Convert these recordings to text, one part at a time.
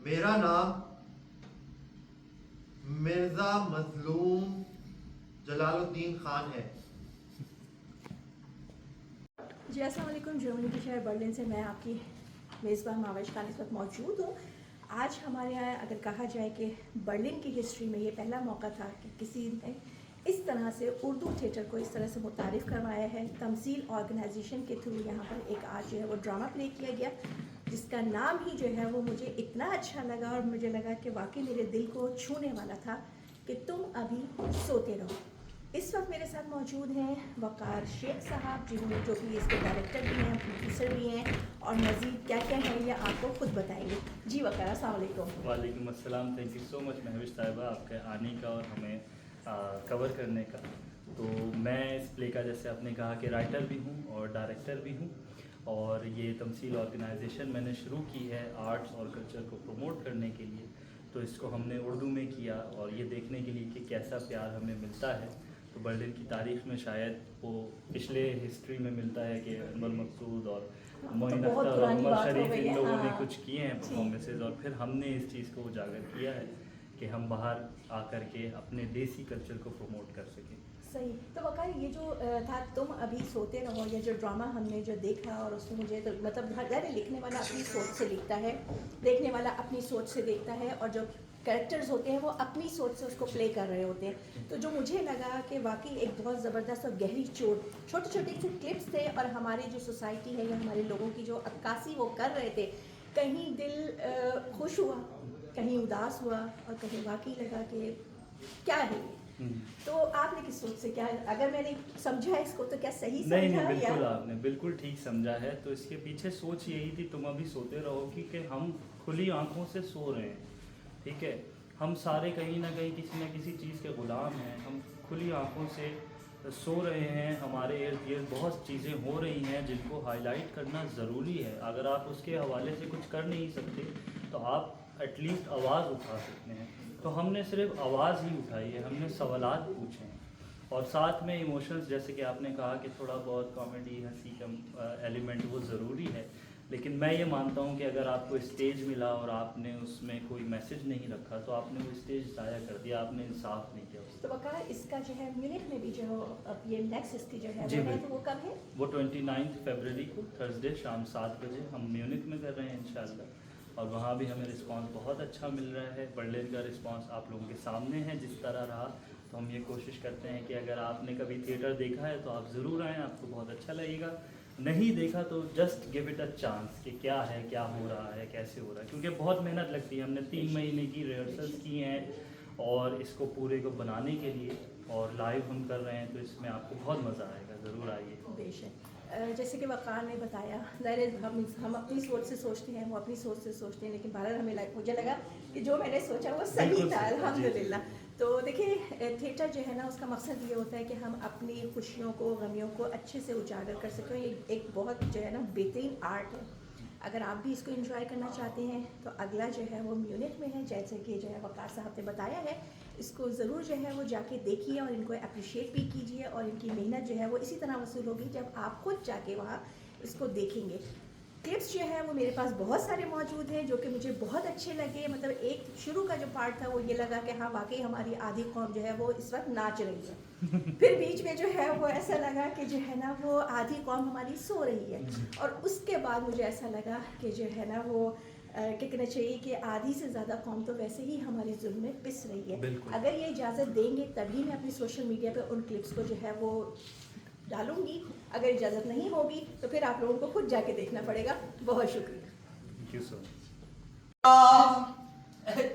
मेरा नाम मिर्जा मजलूम जलालुद्दीन खान है। जी अस्सलाम वालेकुम। जर्मनी के शहर बर्लिन से मैं आपकी मेज़बान माविश खान इस वक्त मौजूद हूँ। आज हमारे यहाँ अगर कहा जाए कि बर्लिन की हिस्ट्री में ये पहला मौका था कि किसी ने इस तरह से उर्दू थिएटर को इस तरह से मुतारिफ़ करवाया है। तमसील ऑर्गेनाइजेशन के थ्रू यहाँ पर एक आज जो है वो ड्रामा प्ले किया गया, जिसका नाम ही जो है वो मुझे इतना अच्छा लगा और मुझे लगा कि वाकई मेरे दिल को छूने वाला था कि तुम अभी सोते रहो। इस वक्त मेरे साथ मौजूद हैं वकार शेख साहब, जिन्होंने जो कि इसके डायरेक्टर भी हैं, प्रोड्यूसर भी हैं और मज़ीद क्या क्या है ये आपको खुद बताएंगे। जी वकार, अस्सलाम वालेकुम। वालेकुम अस्सलाम। Thank you so much Mahvish sahiba आपके आने का और हमें कवर करने का। तो मैं इस प्ले का, जैसे आपने कहा, कि राइटर भी हूँ और डायरेक्टर भी हूँ, और ये तमसील ऑर्गेनाइजेशन मैंने शुरू की है आर्ट्स और कल्चर को प्रमोट करने के लिए। तो इसको हमने उर्दू में किया और ये देखने के लिए कि कैसा प्यार हमें मिलता है। तो बर्लिन की तारीख़ में शायद वो पिछले हिस्ट्री में मिलता है कि अनवर मकसूद और मोइन अख्तर और उमर शरीफ इन लोगों ने कुछ किए हैं परफॉर्मेंसेज, और फिर हमने इस चीज़ को उजागर किया है कि हम बाहर आकर के अपने देसी कल्चर को प्रमोट कर सकें। सही। तो वकार, ये जो था तुम अभी सोते रहो, ये जो ड्रामा हमने जो देखा, और उसमें मुझे तो मतलब हर जाने लिखने वाला अपनी सोच से लिखता है, देखने वाला अपनी सोच से देखता है, और जो कैरेक्टर्स होते हैं वो अपनी सोच से उसको प्ले कर रहे होते हैं। तो जो मुझे लगा कि वाकई एक बहुत ज़बरदस्त और गहरी चोट, छोटे छोटे से क्लिप्स थे, और हमारी जो सोसाइटी है या हमारे लोगों की जो अक्कासी वो कर रहे थे, कहीं दिल खुश हुआ, कहीं उदास हुआ, और कहीं वाकई लगा कि क्या है। तो आपने किस सोच से, क्या अगर मैंने समझा इसको तो क्या सही समझा? नहीं, बिल्कुल आपने बिल्कुल ठीक समझा है। तो इसके पीछे सोच यही थी, तुम अभी सोते रहो, कि हम खुली आंखों से सो रहे हैं, ठीक है। हम सारे कहीं ना कहीं किसी न किसी चीज़ के ग़ुलाम हैं। हम खुली आंखों से सो रहे हैं, हमारे इर्द गिर्द बहुत चीज़ें हो रही हैं जिनको हाईलाइट करना ज़रूरी है। अगर आप उसके हवाले से कुछ कर नहीं सकते तो आप एटलीस्ट आवाज़ उठा सकते हैं। तो हमने सिर्फ आवाज़ ही उठाई है, हमने सवालात पूछे हैं, और साथ में इमोशंस, जैसे कि आपने कहा कि थोड़ा बहुत कॉमेडी, हंसी का एलिमेंट वो ज़रूरी है। लेकिन मैं ये मानता हूँ कि अगर आपको स्टेज मिला और आपने उसमें कोई मैसेज नहीं रखा तो आपने वो स्टेज ज़ाया कर दिया, आपने इंसाफ नहीं किया उससे। तो वकार, इसका जो है म्यूनिख में भी जो अब ये नेक्स्ट इसकी जो है जी वो है, तो वो कब है? वो 29 फरवरी को थर्सडे शाम 7 बजे हम म्यूनिख में कर रहे हैं इंशाल्लाह, और वहाँ भी हमें रिस्पांस बहुत अच्छा मिल रहा है। बर्लिन का रिस्पांस आप लोगों के सामने है जिस तरह रहा। तो हम ये कोशिश करते हैं कि अगर आपने कभी थिएटर देखा है तो आप ज़रूर आएँ, आपको बहुत अच्छा लगेगा। नहीं देखा तो just give it a chance कि क्या है, क्या हो रहा है, कैसे हो रहा है, क्योंकि बहुत मेहनत लगती है। हमने 3 महीने की रिहर्सल्स की हैं और इसको पूरे को बनाने के लिए, और लाइव हम कर रहे हैं, तो इसमें आपको बहुत मज़ा आएगा। ज़रूर आइए। बेशक। जैसे कि वकार ने बताया, ज़ाहिर हम अपनी सोच से सोचते हैं, वो अपनी सोच से सोचते हैं, लेकिन बहरहाल हमें मुझे लगा कि जो मैंने सोचा वो सही था, अल्हम्दुलिल्लाह। तो देखिए, थिएटर जो है ना, उसका मकसद ये होता है कि हम अपनी खुशियों को, गमियों को अच्छे से उजागर कर सकें। ये एक बहुत जो है ना बेहतरीन आर्ट है। अगर आप भी इसको एंजॉय करना चाहते हैं तो अगला जो है वो म्यूनिख में है, जैसे कि जो है वकार साहब ने बताया है। इसको ज़रूर जो है वो जाके देखिए और इनको अप्रिशिएट भी कीजिए, और इनकी मेहनत जो है वो इसी तरह वसूल होगी जब आप खुद जाके वहाँ इसको देखेंगे। क्लिप्स जो है वो मेरे पास बहुत सारे मौजूद हैं जो कि मुझे बहुत अच्छे लगे। मतलब एक शुरू का जो पार्ट था वो ये लगा कि हाँ वाकई हमारी आधी कौम जो है वो इस वक्त नाच रही है। फिर बीच में जो है वो ऐसा लगा कि जो है ना वो आधी कौम हमारी सो रही है, और उसके बाद मुझे ऐसा लगा कि जो है ना वो क्या कहना चाहिए कि आधी से ज़्यादा कौम तो वैसे ही हमारी जुल्म में पिस रही है। अगर ये इजाज़त देंगे तभी मैं अपनी सोशल मीडिया पे उन क्लिप्स को जो है वो डालूंगी। अगर इजाज़त नहीं होगी तो फिर आप लोगों को खुद जाके देखना पड़ेगा। बहुत शुक्रिया। Thank you so much.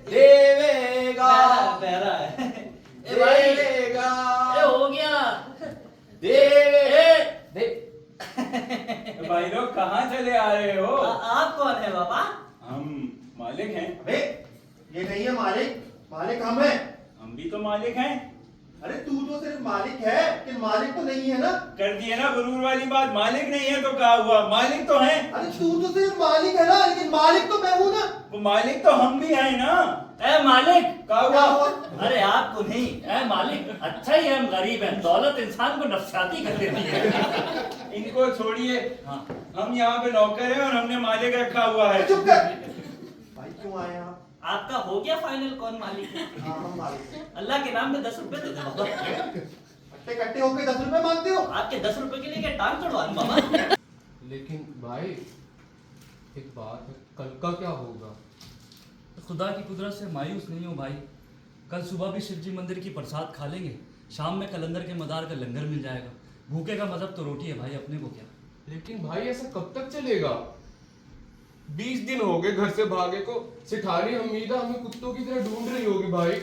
देवेगा प्यारा है। देवेगा हो गया। दे भाई लोग कहाँ चले आ रहे हो? आप कौन है बाबा? हम मालिक हैं। अबे ये नहीं है मालिक, मालिक हम हैं। हम भी तो मालिक हैं। अरे तू तो सिर्फ मालिक है, कि मालिक तो नहीं है ना। कर दिए ना गुरूर वाली बात। मालिक नहीं है तो क्या हुआ, मालिक तो हैं। अरे तू तो सिर्फ मालिक है ना, लेकिन मालिक तो मैं हूँ ना। वो मालिक तो हम भी हैं ना। ए मालिक, क्या हुआ? अरे आपको नहीं। ए मालिक, अच्छा ही है, हम गरीब हैं। दौलत इंसान को नफसाती कर देती है। इनको छोड़िए। हाँ। हम यहाँ पे नौकर हैं और हमने मालिक रखा हुआ है। चुप कर भाई, क्यों क्यों आए आप? आपका हो गया फाइनल कौन मालिक है? हाँ हम मालिक हैं। अल्लाह के नाम में 10 रुपए दे दो बाबा। कट्टे कट्टे होके 10 रुपए मांगते हो? आपके 10 रुपए के लिए क्या टांग तोड़वा दूं बाबा? लेकिन भाई एक बात है, कल का क्या होगा? खुदा की कुदरत से मायूस नहीं हो भाई। कल सुबह भी शिव जी मंदिर की प्रसाद खा लेंगे, शाम में कलंदर के मदार का लंगर मिल जाएगा। भूखे का मतलब तो रोटी है भाई, अपने को क्या। लेकिन भाई ऐसा कब तक चलेगा? 20 दिन हो गए घर से भागे को। सिठारी हमीदा हमें कुत्तों की तरह ढूंढ रही होगी भाई।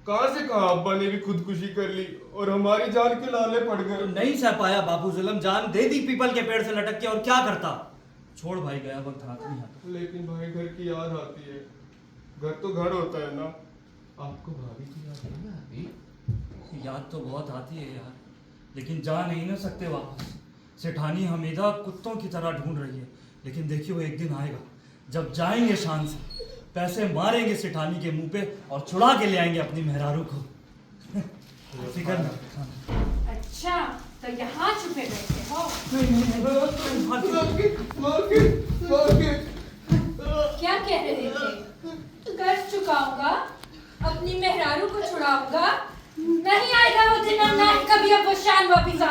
कहां से कहां अब्बा ने भी खुदकुशी कर ली और हमारी जान के लाले पड़ गए। नहीं सह पाया बाबू जुल्म, जान दे दी पीपल के पेड़ से लटक के, और क्या करता। छोड़ भाई, गया वक्त हाथ नहीं आता। लेकिन भाई घर की याद आती है। घर तो घर होता है ना। आपको भाभी की याद नहीं आती? याद तो बहुत आती है यार, लेकिन जा नहीं ना सकते वापस। सेठानी हमीदा कुत्तों की तरह ढूंढ रही है, लेकिन देखियो एक दिन आएगा जब जाएंगे शान से, पैसे मारेंगे सेठानी के मुंह पे और छुड़ा के ले आएंगे अपनी मेहरारू को। फिक्र ना। अच्छा तो यहाँ छुपे बैठे हो? क्या कह रहे थे? कर्ज चुकाऊंगा, अपनी मेहरारू को छुड़ाऊंगा, नहीं आएगा वो दिन और ना ही कभी अब वो शान वापिस